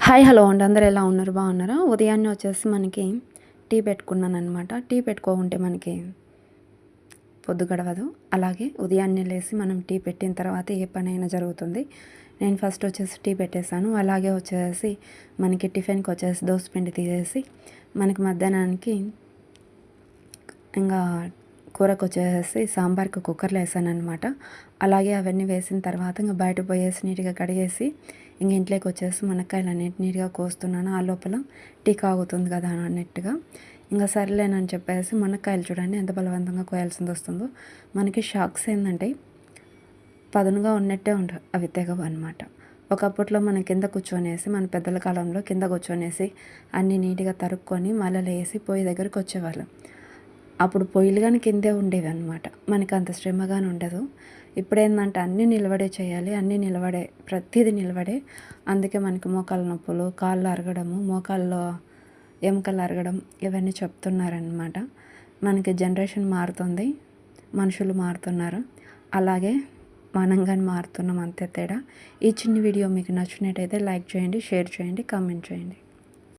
Hi hello అండి, అందరూ ఎలా ఉన్నారు? బాగున్నారా? ఉదయాన్నే వచ్చేసి మనకి టీ పెట్టుకున్నాను అనమాట. టీ పెట్టుకోకుంటే మనకి పొద్దు గడవదు. అలాగే ఉదయాన్నే లేసి మనం టీ పెట్టిన తర్వాత ఏ పనైనా జరుగుతుంది. నేను ఫస్ట్ వచ్చేసి టీ పెట్టేశాను. అలాగే వచ్చేసి మనకి టిఫిన్కి వచ్చేసి దోసపిండి తీసేసి మనకి మధ్యాహ్నానికి ఇంకా కూరకు వచ్చేసి సాంబార్కి కుక్కర్లో వేసాను అనమాట. అలాగే అవన్నీ వేసిన తర్వాత ఇంకా బయట పోయేసి నీట్గా కడిగేసి ఇంక ఇంట్లోకి వచ్చేసి మునక్కాయలు నీట్గా కోస్తున్నాను. ఆ లోపల టీ కాగుతుంది కదా అన్నట్టుగా ఇంకా సర్లేనని చెప్పేసి మునక్కాయలు చూడండి ఎంత బలవంతంగా కోయాల్సింది వస్తుందో. మనకి షాక్స్ ఏంటంటే పదునుగా ఉన్నట్టే ఉంటాయి, అవి తెగవు అనమాట. ఒకప్పట్లో మనం కింద కూర్చొనేసి మన పెద్దల కాలంలో కింద కూర్చొనేసి అన్నీ నీట్గా తరుక్కొని మళ్ళీ వేసి పొయ్యి దగ్గరికి వచ్చేవాళ్ళం. అప్పుడు పొయ్యిలు కానీ కిందే ఉండేవి అనమాట. మనకి అంత శ్రమగానే ఉండదు. ఇప్పుడేందంటే అన్నీ నిలబడే చేయాలి, అన్నీ నిలబడే, ప్రతిదీ నిలబడే. అందుకే మనకి మోకాళ్ళ నొప్పులు, కాళ్ళు అరగడము, మోకాల్లో ఎముకలు అరగడం ఇవన్నీ చెప్తున్నారనమాట. మనకి జనరేషన్ మారుతుంది, మనుషులు మారుతున్నారు, అలాగే మనం కానీ మారుతున్నాం, అంతే తేడా. ఈ చిన్న వీడియో మీకు నచ్చినట్టయితే లైక్ చేయండి, షేర్ చేయండి, కామెంట్ చేయండి.